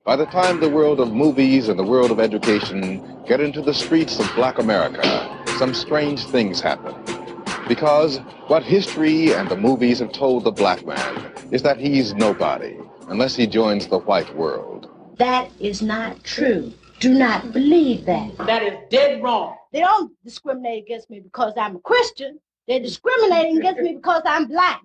By the time the world of movies and the world of education get into the streets of Black America, some strange things happen. Because what history and the movies have told the black man is that he's nobody unless he joins the white world. That is not true. Do not believe that. That is dead wrong. They don't discriminate against me because I'm a Christian. They're discriminating against me because I'm black.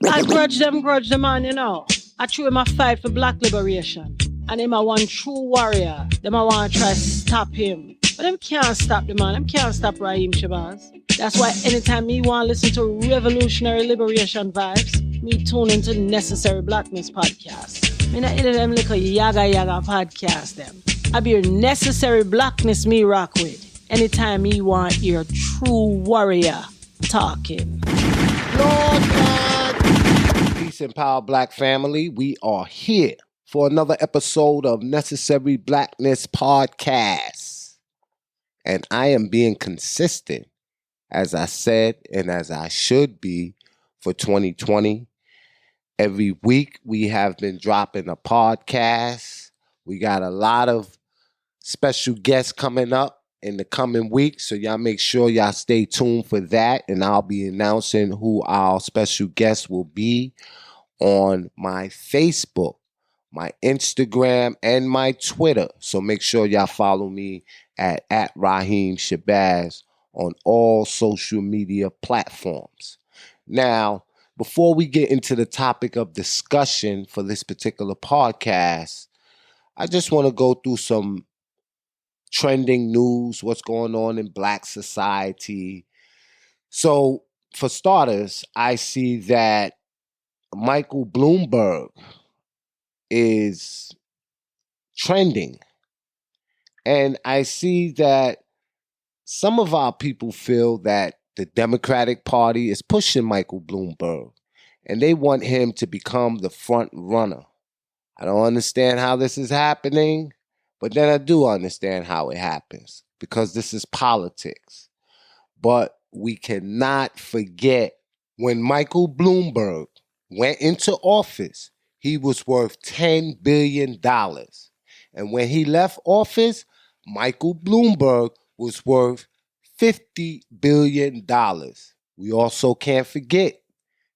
I grudge them on, you know. I true him a fight for black liberation. And him a one true warrior. Them I want to try to stop him. But them can't stop the man. Them can't stop Rahiem Shabazz. That's why anytime me want to listen to revolutionary liberation vibes, me tune into Necessary Blackness Podcast. Me not into them little yaga podcast them. I be your Necessary Blackness me rock with. Anytime me want your true warrior talking. Lord. Peace and power, black family. We are here for another episode of Necessary Blackness Podcast. And I am being consistent, as I said, and as I should be for 2020. Every week we have been dropping a podcast. We got a lot of special guests coming up in the coming weeks, so y'all make sure y'all stay tuned for that, and I'll be announcing who our special guests will be on my Facebook, my Instagram, and my Twitter. So make sure y'all follow me at Rahiem Shabazz on all social media platforms. Now, before we get into the topic of discussion for this particular podcast, I just want to go through some trending news, what's going on in black society. So, for starters, I see that Michael Bloomberg is trending. And I see that some of our people feel that the Democratic Party is pushing Michael Bloomberg, and they want him to become the front runner. I don't understand how this is happening. But then I do understand how it happens, because this is politics. But we cannot forget when Michael Bloomberg went into office, he was worth $10 billion. And when he left office, Michael Bloomberg was worth $50 billion. We also can't forget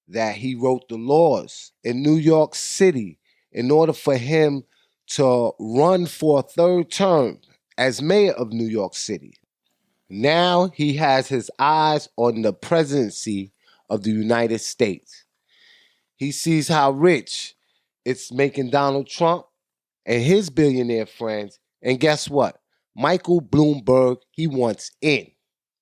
that he wrote the laws in New York City in order for him to run for a third term as mayor of New York City. Now he has his eyes on the presidency of the United States. He sees how rich it's making Donald Trump and his billionaire friends. And guess what? Michael Bloomberg, he wants in.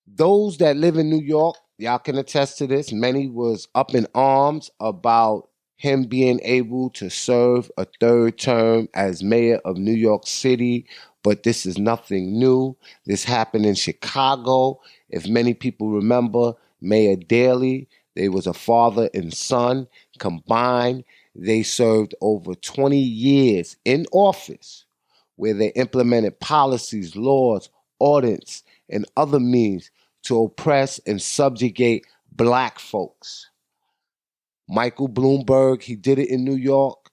Those that live in New York, y'all can attest to this. Many was up in arms about him being able to serve a third term as mayor of New York City. But this is nothing new. This happened in Chicago. If many people remember, Mayor Daley, they was a father and son. Combined, they served over 20 years in office, where they implemented policies, laws, ordinance, and other means to oppress and subjugate black folks. Michael Bloomberg, he did it in New York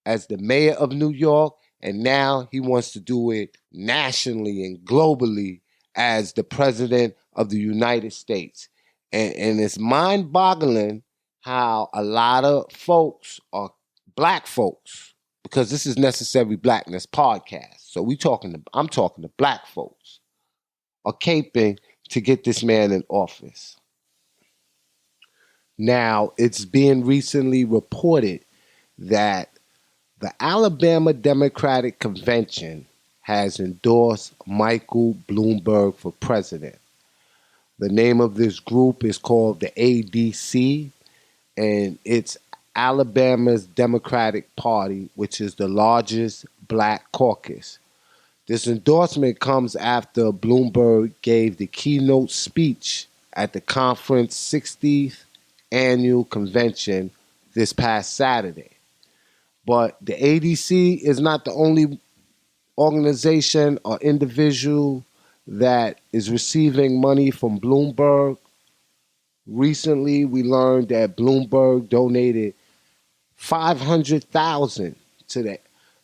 as the mayor of New York, and now he wants to do it nationally and globally as the president of the United States. And it's mind-boggling how a lot of folks are black folks, because this is Necessary Blackness Podcast. So I'm talking to black folks, are caping to get this man in office. Now, it's being recently reported that the Alabama Democratic Convention has endorsed Michael Bloomberg for president. The name of this group is called the ADC, and it's Alabama's Democratic Party, which is the largest black caucus. This endorsement comes after Bloomberg gave the keynote speech at the conference 60th annual convention this past Saturday. But the ADC is not the only organization or individual that is receiving money from Bloomberg. Recently, we learned that Bloomberg donated $500,000 to the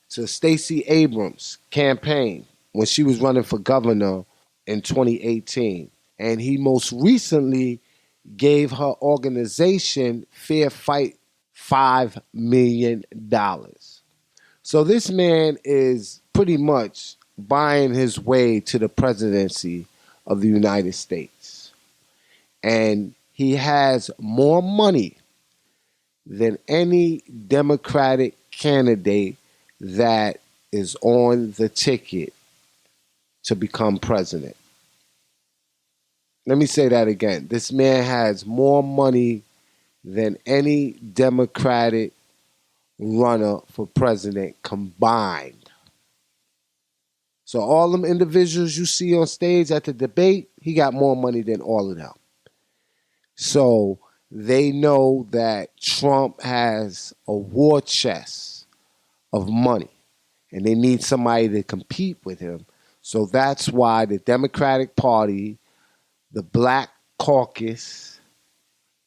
to Stacey Abrams' campaign when she was running for governor in 2018. And he most recently gave her organization, Fair Fight, $5 million. So this man is pretty much buying his way to the presidency of the United States. And he has more money than any Democratic candidate that is on the ticket to become president. Let me say that again. This man has more money than any Democratic runner for president combined. So all them individuals you see on stage at the debate, he got more money than all of them. So they know that Trump has a war chest of money, and they need somebody to compete with him. So that's why the Democratic Party, the Black Caucus,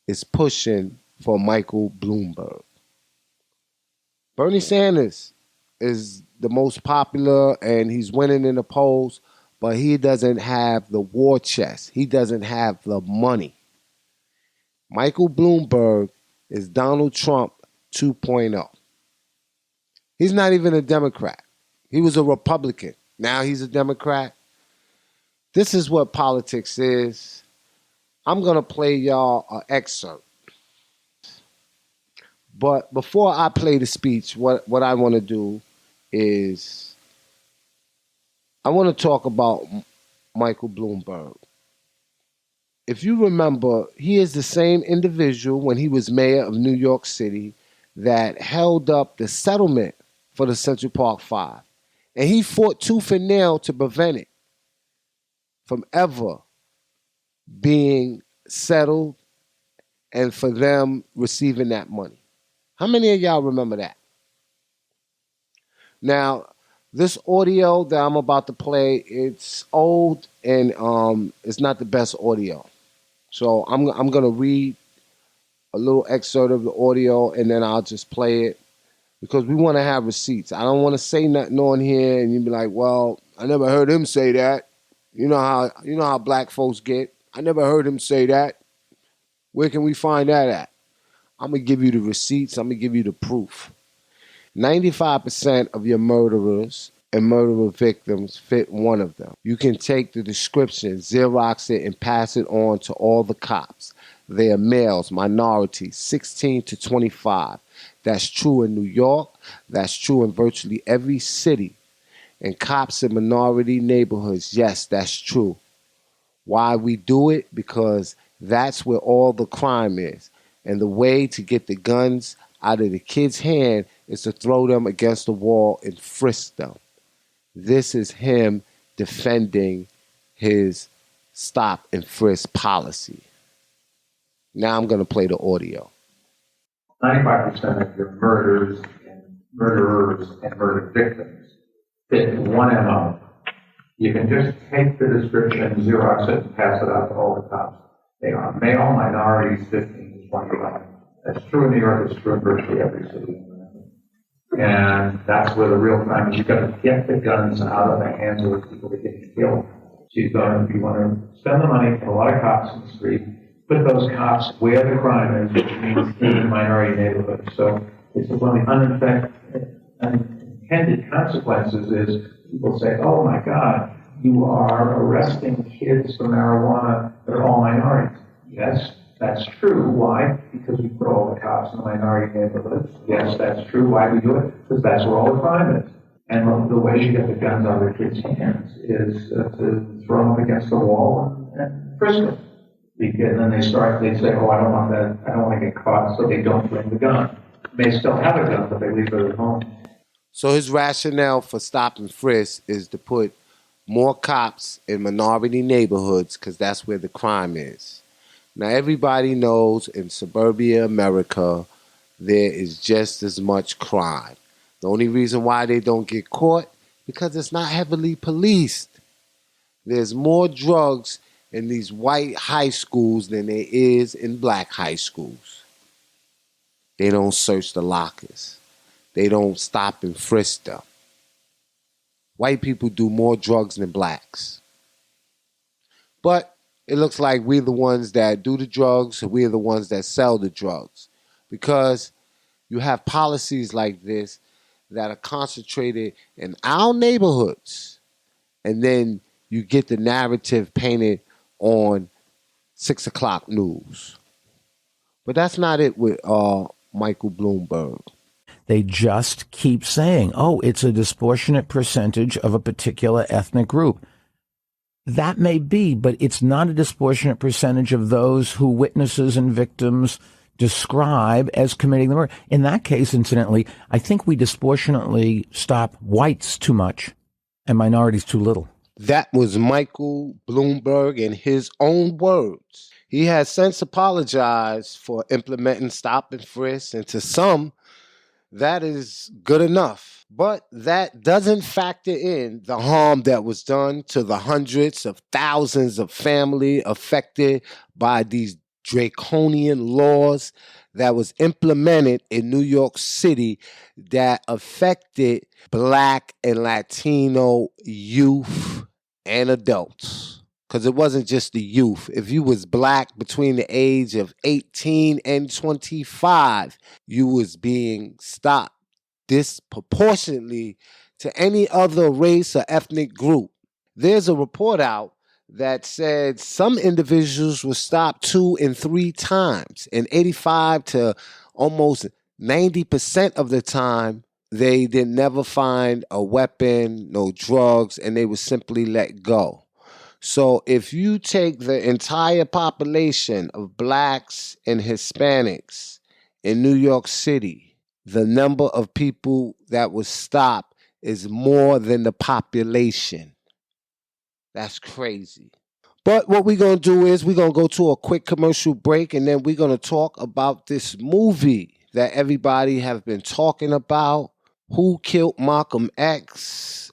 is pushing for Michael Bloomberg. Bernie Sanders is the most popular, and he's winning in the polls, but he doesn't have the war chest. He doesn't have the money. Michael Bloomberg is Donald Trump 2.0. He's not even a Democrat. He was a Republican. Now he's a Democrat. This is what politics is. I'm going to play y'all an excerpt. But before I play the speech, what I want to do is I want to talk about Michael Bloomberg. If you remember, he is the same individual when he was mayor of New York City that held up the settlement for the Central Park Five. And he fought tooth and nail to prevent it from ever being settled and for them receiving that money. How many of y'all remember that? Now, this audio that I'm about to play, it's old and it's not the best audio. So I'm going to read a little excerpt of the audio and then I'll just play it because we want to have receipts. I don't want to say nothing on here and you'd be like, well, I never heard him say that. You know how black folks get. I never heard him say that. Where can we find that at? I'm going to give you the receipts. I'm going to give you the proof. 95% of your murderers and murderer victims fit one of them. You can take the description, Xerox it, and pass it on to all the cops. They are males, minorities, 16 to 25. That's true in New York. That's true in virtually every city. And cops in minority neighborhoods, yes, that's true. Why we do it? Because that's where all the crime is. And the way to get the guns out of the kid's hand is to throw them against the wall and frisk them. This is him defending his stop and frisk policy. Now I'm going to play the audio. 95% of your murderers and murder victims fit one MO. You can just take the description, Xerox it, and pass it out to all the cops. They are male, minorities, 15 to 25. That's true in New York. It's true in virtually every city. And that's where the real crime is. You've got to get the guns out of the hands of the people that get killed. So you want to spend the money, put a lot of cops in the street, put those cops where the crime is, which means in minority neighborhoods. So it's one of the unintended consequences is people say, oh my God, you are arresting kids for marijuana. They're all minorities. Yes, that's true. Why? Because we put all the cops in the minority neighborhoods. Yes, that's true. Why we do it? Because that's where all the crime is. And the way you get the guns out of the kids' hands is to throw them against the wall and frisk them. And then they say, oh, I don't want that. I don't want to get caught, so they don't bring the gun. They still have a gun, but they leave it at home. So his rationale for stop and frisk is to put more cops in minority neighborhoods because that's where the crime is. Now, everybody knows in suburbia America, there is just as much crime. The only reason why they don't get caught, because it's not heavily policed. There's more drugs in these white high schools than there is in black high schools. They don't search the lockers. They don't stop and frisk them. white people do more drugs than blacks. But it looks like we're the ones that do the drugs, we're the ones that sell the drugs. Because you have policies like this that are concentrated in our neighborhoods. And then you get the narrative painted on 6 o'clock news. But that's not it with Michael Bloomberg. They just keep saying, oh, it's a disproportionate percentage of a particular ethnic group. That may be, but it's not a disproportionate percentage of those who witnesses and victims describe as committing the murder. In that case, incidentally, I think we disproportionately stop whites too much and minorities too little. That was Michael Bloomberg in his own words. He has since apologized for implementing stop and frisk, and to some, that is good enough. But that doesn't factor in the harm that was done to the hundreds of thousands of families affected by these draconian laws that was implemented in New York City that affected Black and Latino youth and adults. Because it wasn't just the youth. If you was Black between the age of 18 and 25, you was being stopped disproportionately to any other race or ethnic group. There's a report out that said some individuals were stopped 2 and 3 times, and 85 to almost 90% of the time, they did never find a weapon, no drugs, and they were simply let go. So if you take the entire population of Blacks and Hispanics in New York City, the number of people that was stopped is more than the population. That's crazy. But what we're going to do is we're going to go to a quick commercial break, and then we're going to talk about this movie that everybody have been talking about, Who Killed Malcolm X.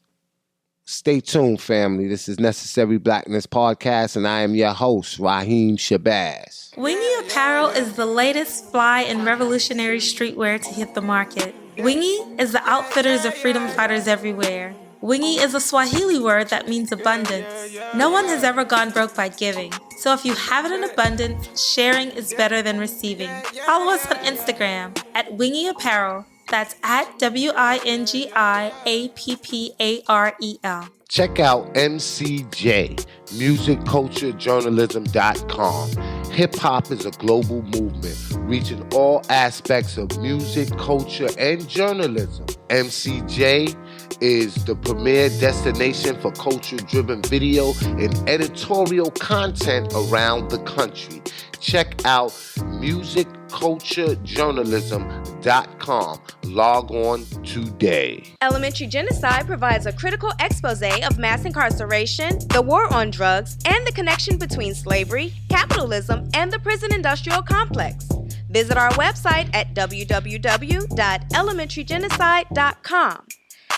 Stay tuned, family. This is Necessary Blackness Podcast, and I am your host, Rahiem Shabazz. Wingy Apparel is the latest fly and revolutionary streetwear to hit the market. Wingy is the outfitters of freedom fighters everywhere. Wingy is a Swahili word that means abundance. No one has ever gone broke by giving. So if you have it in abundance, sharing is better than receiving. Follow us on Instagram at Wingy Apparel. That's at WINGIAPPAREL. Check out MCJ, musicculturejournalism.com. Hip-hop is a global movement, reaching all aspects of music, culture, and journalism. MCJ is the premier destination for culture-driven video and editorial content around the country. Check out musicculturejournalism.com. Log on today. Elementary Genocide provides a critical expose of mass incarceration, the war on drugs, and the connection between slavery, capitalism, and the prison industrial complex. Visit our website at www.elementarygenocide.com.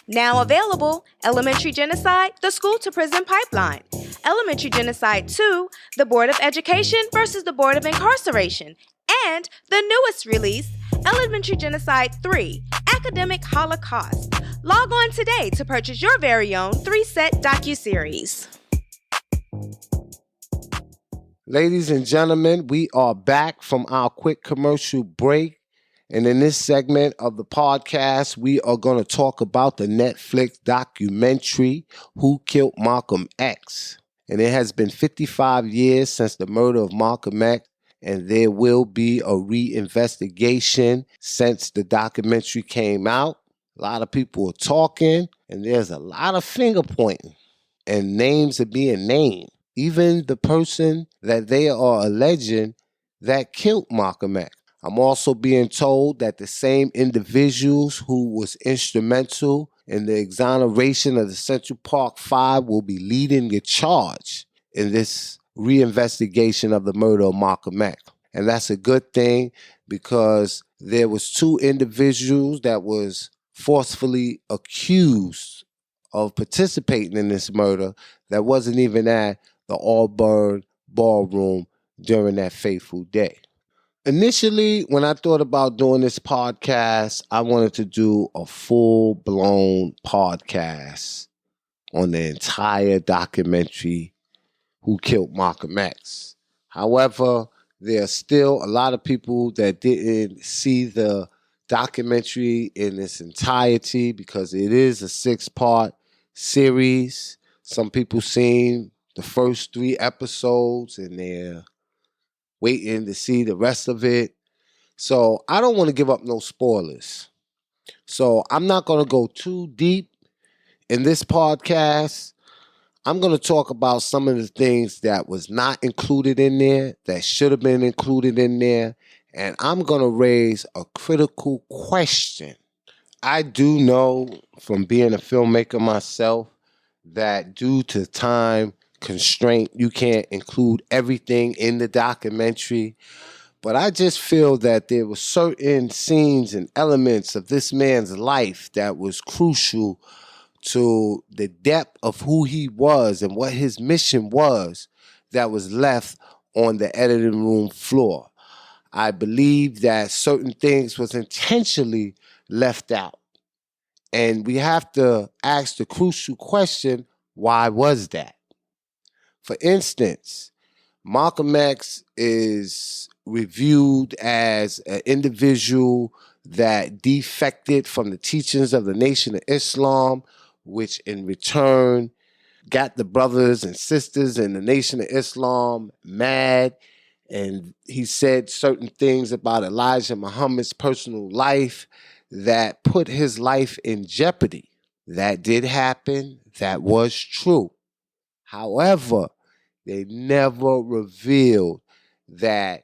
Now available, Elementary Genocide, the School to Prison Pipeline. Elementary Genocide 2, the Board of Education versus the Board of Incarceration. And the newest release, Elementary Genocide 3, Academic Holocaust. Log on today to purchase your very own 3-set docuseries. Ladies and gentlemen, we are back from our quick commercial break. And in this segment of the podcast, we are going to talk about the Netflix documentary, Who Killed Malcolm X. And it has been 55 years since the murder of Malcolm X, and there will be a reinvestigation since the documentary came out. A lot of people are talking, and there's a lot of finger pointing, and names are being named. Even the person that they are alleging that killed Malcolm X. I'm also being told that the same individuals who was instrumental in the exoneration of the Central Park Five will be leading the charge in this reinvestigation of the murder of Malcolm X. And that's a good thing because there was 2 individuals that was forcefully accused of participating in this murder that wasn't even at the Auburn Ballroom during that fateful day. Initially, when I thought about doing this podcast, I wanted to do a full-blown podcast on the entire documentary Who Killed Malcolm X. However, there are still a lot of people that didn't see the documentary in its entirety because it is a 6-part series. Some people seen the first 3 episodes and they're waiting to see the rest of it. So I don't want to give up no spoilers. So I'm not going to go too deep in this podcast. I'm going to talk about some of the things that was not included in there, that should have been included in there, and I'm going to raise a critical question. I do know from being a filmmaker myself that due to time constraint, you can't include everything in the documentary, but I just feel that there were certain scenes and elements of this man's life that was crucial to the depth of who he was and what his mission was that was left on the editing room floor. I believe that certain things was intentionally left out. And we have to ask the crucial question, why was that? For instance, Malcolm X is reviewed as an individual that defected from the teachings of the Nation of Islam, which in return got the brothers and sisters in the Nation of Islam mad. And he said certain things about Elijah Muhammad's personal life that put his life in jeopardy. That did happen. That was true. However, they never revealed that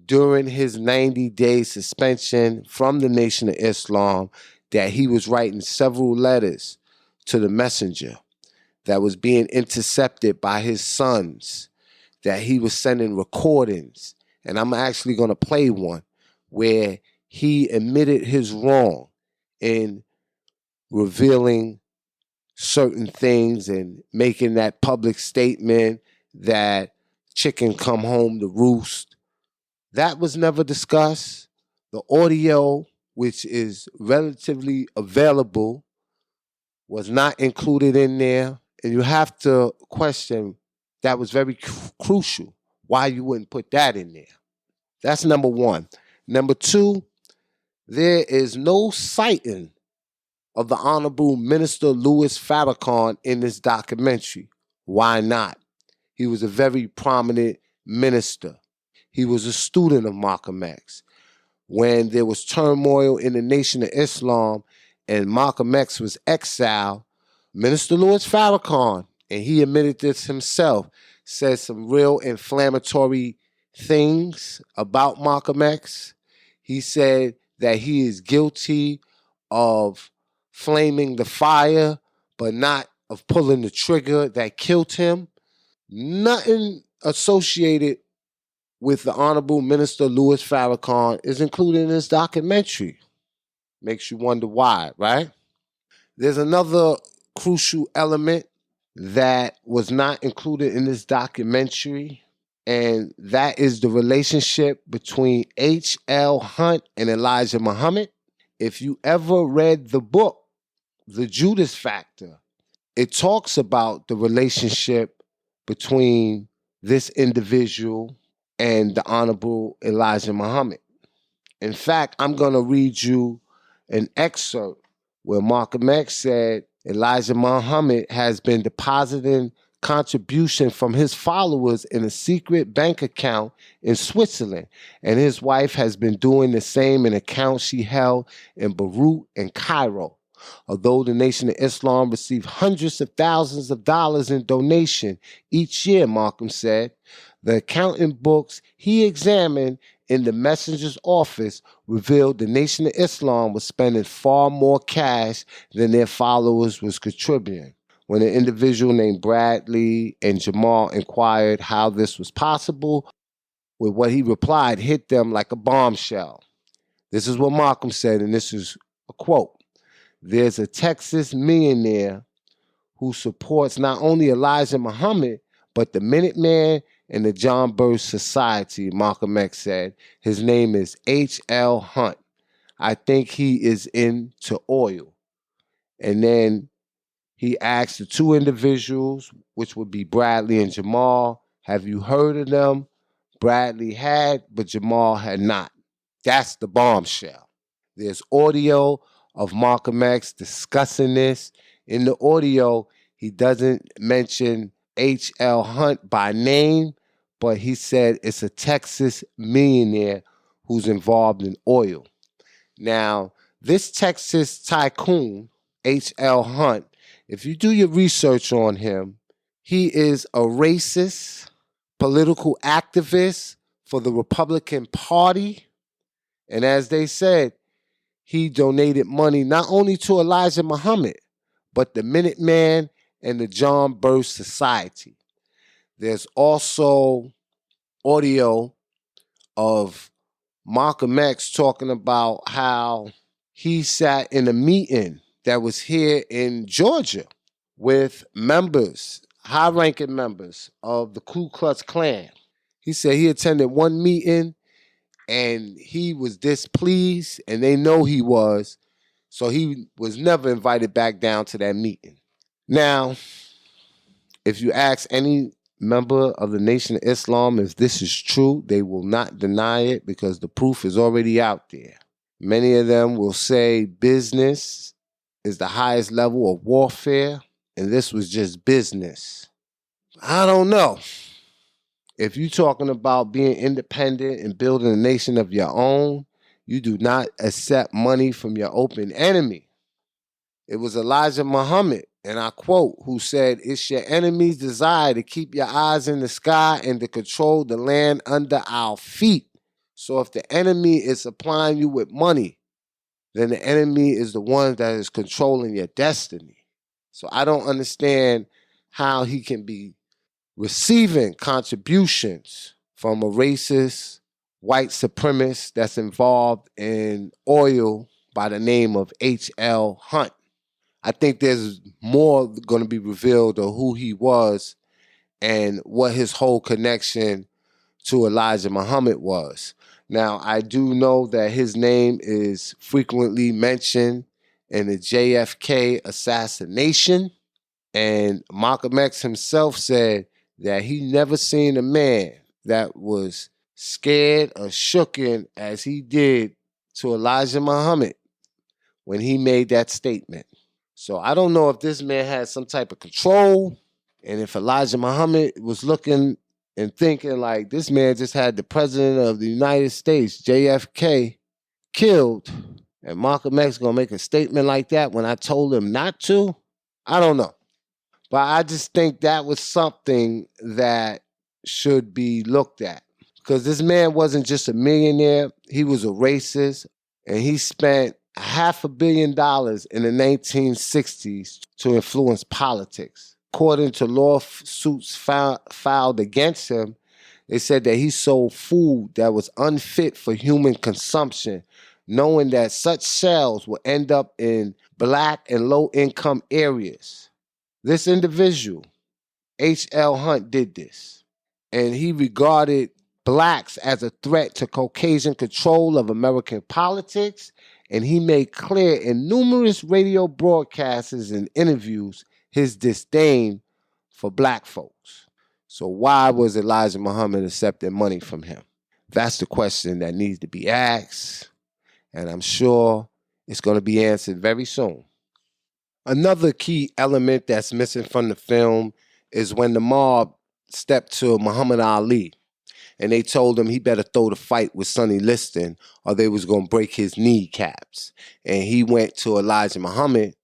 during his 90-day suspension from the Nation of Islam, that he was writing several letters to the messenger that was being intercepted by his sons, that he was sending recordings. And I'm actually going to play one where he admitted his wrong in revealing certain things and making that public statement that chicken come home to roost. That was never discussed. The audio, which is relatively available, was not included in there. And you have to question, that was very crucial, why you wouldn't put that in there. That's number one. Number two, there is no citing of the Honorable Minister Louis Farrakhan in this documentary. Why not? He was a very prominent minister. He was a student of Malcolm X. When there was turmoil in the Nation of Islam and Malcolm X was exiled, Minister Louis Farrakhan, and he admitted this himself, said some real inflammatory things about Malcolm X. He said that he is guilty of flaming the fire, but not of pulling the trigger that killed him. Nothing associated with the Honorable Minister Louis Farrakhan is included in this documentary. Makes you wonder why, right? There's another crucial element that was not included in this documentary, and that is the relationship between H.L. Hunt and Elijah Muhammad. If you ever read the book, The Judas Factor, it talks about the relationship between this individual and the Honorable Elijah Muhammad. In fact, I'm going to read you an excerpt where Malcolm X said Elijah Muhammad has been depositing contribution from his followers in a secret bank account in Switzerland, and his wife has been doing the same in accounts she held in Beirut and Cairo. Although the Nation of Islam received hundreds of thousands of dollars in donation each year, Malcolm said, the accounting books he examined in the messenger's office revealed the Nation of Islam was spending far more cash than their followers was contributing. When an individual named Bradley and Jamal inquired how this was possible, with what he replied hit them like a bombshell. This is what Malcolm said, and this is a quote. There's a Texas millionaire who supports not only Elijah Muhammad, but the Minuteman and the John Birch Society, Malcolm X said. His name is H.L. Hunt. I think he is into oil. And then He asked the two individuals, which would be Bradley and Jamal, have you heard of them? Bradley had, but Jamal had not. That's the bombshell. There's audio of Malcolm X discussing this. In the audio, he doesn't mention H.L. Hunt by name, but he said it's a Texas millionaire who's involved in oil. Now, this Texas tycoon, H.L. Hunt, if you do your research on him, he is a racist, political activist for the Republican Party. And as they said, he donated money not only to Elijah Muhammad, but the Minuteman and the John Birch Society. There's also audio of Malcolm X talking about how he sat in a meeting that was here in Georgia with members, high-ranking members of the Ku Klux Klan. He said he attended one meeting and he was displeased, and they know he was, so he was never invited back down to that meeting. Now, if you ask any member of the Nation of Islam if this is true, they will not deny it because the proof is already out there. Many of them will say business is the highest level of warfare, and this was just business. I don't know. If you're talking about being independent and building a nation of your own, you do not accept money from your open enemy. It was Elijah Muhammad, and I quote, who said, "It's your enemy's desire to keep your eyes in the sky and to control the land under our feet. So if the enemy is supplying you with money, then the enemy is the one that is controlling your destiny." So I don't understand how he can be receiving contributions from a racist white supremacist that's involved in oil by the name of H.L. Hunt. I think there's more going to be revealed of who he was and what his whole connection to Elijah Muhammad was. Now, I do know that his name is frequently mentioned in the JFK assassination, and Malcolm X himself said that he never seen a man that was scared or shooken as he did to Elijah Muhammad when he made that statement. So I don't know if this man had some type of control, and if Elijah Muhammad was looking and thinking like, this man just had the president of the United States, JFK, killed, and Malcolm X gonna make a statement like that when I told him not to. I don't know. But I just think that was something that should be looked at. Because this man wasn't just a millionaire, he was a racist, and he spent $500 million in the 1960s to influence politics. According to lawsuits filed against him, they said that he sold food that was unfit for human consumption, knowing that such sales will end up in black and low-income areas. This individual, H.L. Hunt, did this, and he regarded blacks as a threat to Caucasian control of American politics, and he made clear in numerous radio broadcasts and interviews his disdain for black folks. So why was Elijah Muhammad accepting money from him? That's the question that needs to be asked, and I'm sure it's going to be answered very soon. Another key element that's missing from the film is when the mob stepped to Muhammad Ali and they told him he better throw the fight with Sonny Liston or they was going to break his kneecaps. And he went to Elijah Muhammad,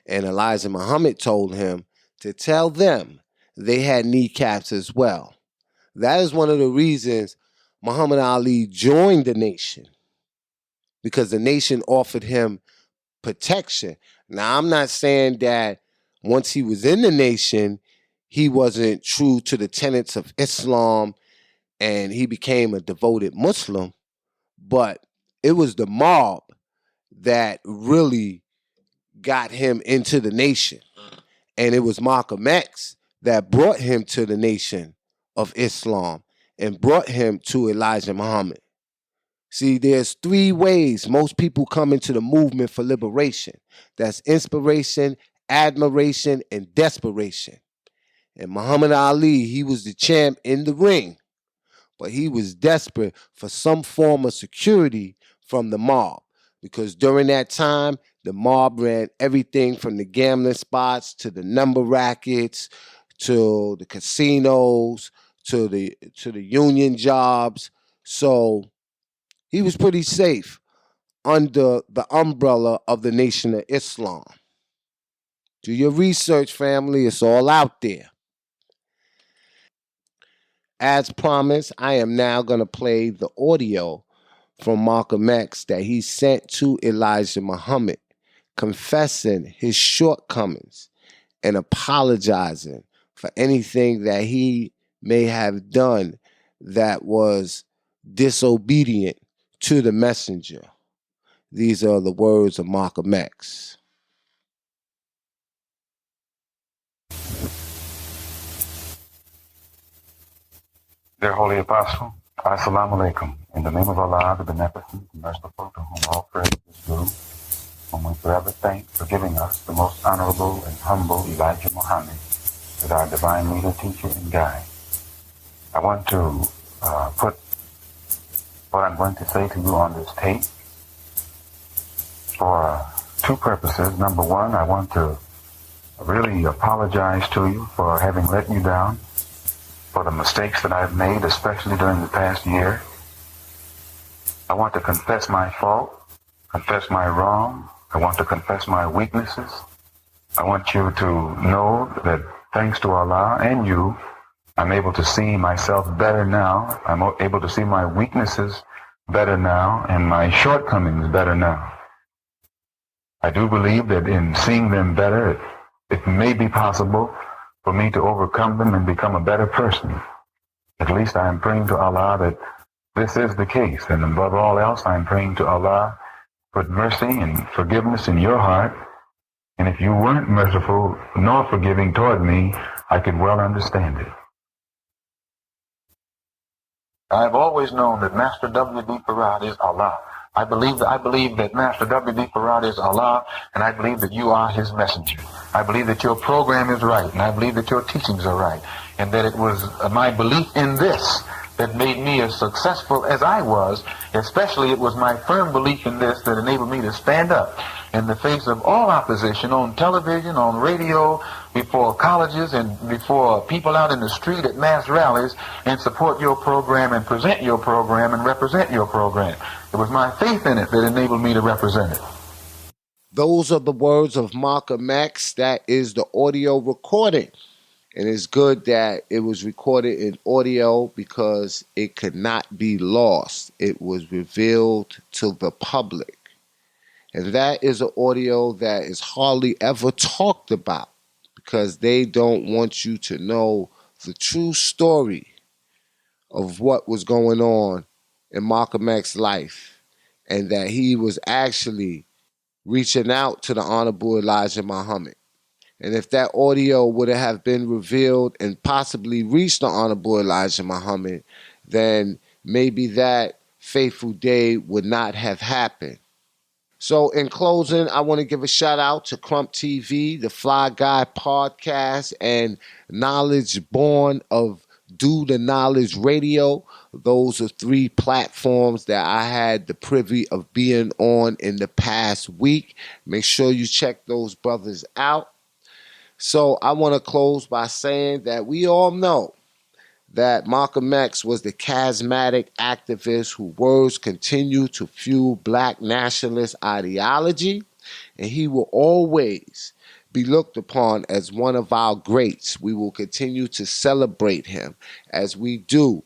and Elijah Muhammad told him to tell them they had kneecaps as well. That is one of the reasons Muhammad Ali joined the nation, because the nation offered him protection. Now, I'm not saying that once he was in the nation, he wasn't true to the tenets of Islam and he became a devoted Muslim, but it was the mob that really got him into the nation. And it was Malcolm X that brought him to the nation of Islam and brought him to Elijah Muhammad. See, there's three ways most people come into the movement for liberation. That's inspiration, admiration, and desperation. And Muhammad Ali, he was the champ in the ring, but he was desperate for some form of security from the mob, because during that time, the mob ran everything from the gambling spots to the number rackets to the casinos to the union jobs. So he was pretty safe under the umbrella of the Nation of Islam. Do your research, family. It's all out there. As promised, I am now going to play the audio from Malcolm X that he sent to Elijah Muhammad, confessing his shortcomings and apologizing for anything that he may have done that was disobedient to the messenger. These are the words of Malcolm X. Dear Holy Apostle, Assalamu alaikum. In the name of Allah, the Beneficent, the Merciful, to whom all praise is due, whom we forever thank for giving us the most honorable and humble Elijah Muhammad as our divine leader, teacher, and guide. I want to put what I'm going to say to you on this tape for two purposes. Number one, I want to really apologize to you for having let you down, for the mistakes that I've made, especially during the past year. I want to confess my fault, confess my wrong. I want to confess my weaknesses. I want you to know that thanks to Allah and you, I'm able to see myself better now. I'm able to see my weaknesses better now and my shortcomings better now. I do believe that in seeing them better, it may be possible for me to overcome them and become a better person. At least I am praying to Allah that this is the case. And above all else, I am praying to Allah, put mercy and forgiveness in your heart. And if you weren't merciful nor forgiving toward me, I could well understand it. I've always known that Master W.D. Farad is Allah. I believe that Master W.D. Farad is Allah, and I believe that you are his messenger. I believe that your program is right, and I believe that your teachings are right, and that it was my belief in this that made me as successful as I was. Especially it was my firm belief in this that enabled me to stand up in the face of all opposition on television, on radio, before colleges, and before people out in the street at mass rallies, and support your program and present your program and represent your program. It was my faith in it that enabled me to represent it. Those are the words of Malcolm X. That is the audio recording. And it's good that it was recorded in audio because it could not be lost. It was revealed to the public. And that is an audio that is hardly ever talked about because they don't want you to know the true story of what was going on in Malcolm X's life, and that he was actually reaching out to the Honorable Elijah Muhammad. And if that audio would have been revealed and possibly reached the Honorable Elijah Muhammad, then maybe that fateful day would not have happened. So in closing, I want to give a shout out to Crump TV, the Fly Guy Podcast, and Knowledge Born of Do the Knowledge Radio. Those are three platforms that I had the privy of being on in the past week. Make sure you check those brothers out. So I want to close by saying that we all know that Malcolm X was the charismatic activist whose words continue to fuel black nationalist ideology, and he will always be looked upon as one of our greats. We will continue to celebrate him as we do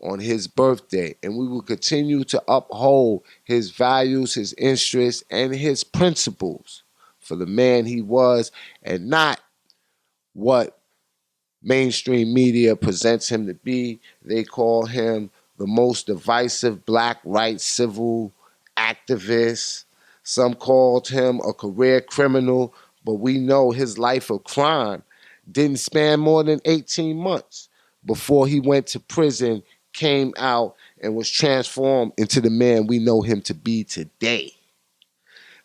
on his birthday, and we will continue to uphold his values, his interests, and his principles for the man he was, and not what mainstream media presents him to be. They call him the most divisive black rights civil activist. Some called him a career criminal, but we know his life of crime didn't span more than 18 months before he went to prison, came out, and was transformed into the man we know him to be today.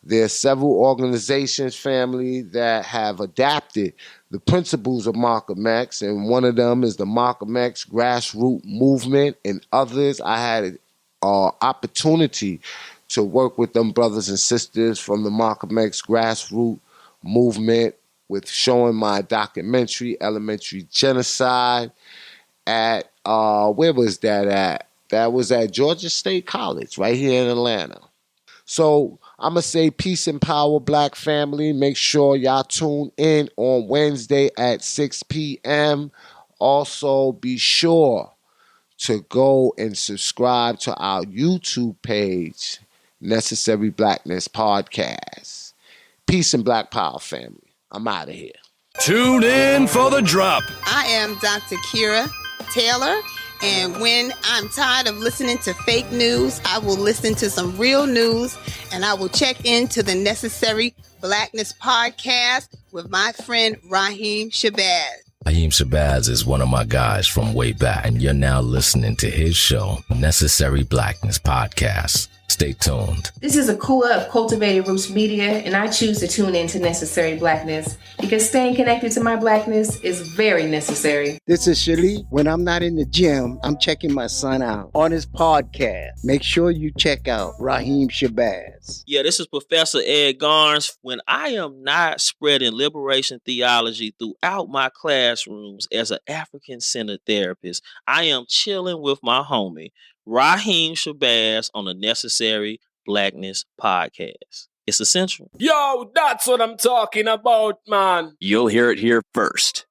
There are several organizations, family, that have adapted the principles of Malcolm X, and one of them is the Malcolm X grassroots movement, and others. I had an opportunity to work with them brothers and sisters from the Malcolm X grassroots movement with showing my documentary, Elementary Genocide, at, where was that at? That was at Georgia State College, right here in Atlanta. So I'm going to say peace and power, Black family. Make sure y'all tune in on Wednesday at 6 p.m. Also, be sure to go and subscribe to our YouTube page, Necessary Blackness Podcast. Peace and Black Power, family. I'm out of here. Tune in for the drop. I am Dr. Kira Taylor, and when I'm tired of listening to fake news, I will listen to some real news, and I will check into the Necessary Blackness Podcast with my friend Rahiem Shabazz. Rahiem Shabazz is one of my guys from way back, and you're now listening to his show, Necessary Blackness Podcast. Stay tuned. This is Akua of Cultivated Roots Media, and I choose to tune in to Necessary Blackness because staying connected to my blackness is very necessary. This is Shali. When I'm not in the gym, I'm checking my son out on his podcast. Make sure you check out Rahiem Shabazz. Yeah, this is Professor Ed Garnes. When I am not spreading liberation theology throughout my classrooms as an African-centered therapist, I am chilling with my homie, Rahiem Shabazz, on the Necessary Blackness Podcast. It's essential. Yo, that's what I'm talking about, man. You'll hear it here first.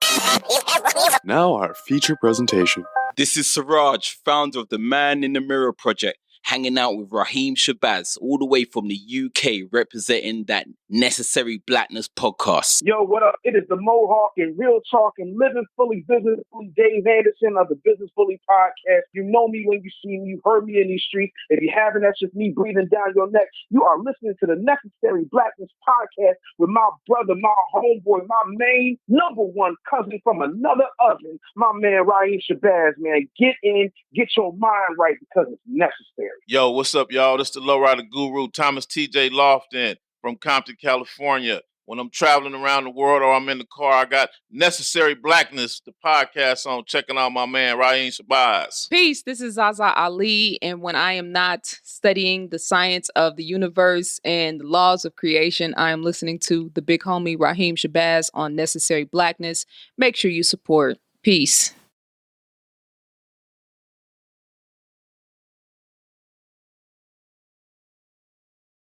Now our feature presentation. This is Siraj, founder of the Man in the Mirror Project, hanging out with Rahiem Shabazz, all the way from the UK, representing that Necessary Blackness Podcast. Yo, what up? It is the Mohawk and Real Talk and Living Fully Business Fully Dave Anderson of the Business Fully Podcast. You know me when you see me. You heard me in these streets. If you haven't, that's just me breathing down your neck. You are listening to the Necessary Blackness Podcast with my brother, my homeboy, my main number one cousin from another oven, my man Rahiem Shabazz, man. Get in, get your mind right because it's necessary. Yo, what's up, y'all? This is the Lowrider Guru, Thomas T.J. Lofton from Compton, California. When I'm traveling around the world or I'm in the car, I got Necessary Blackness, the podcast on, checking out my man, Rahiem Shabazz. Peace, this is Zaza Ali, and when I am not studying the science of the universe and the laws of creation, I am listening to the big homie Rahiem Shabazz on Necessary Blackness. Make sure you support. Peace.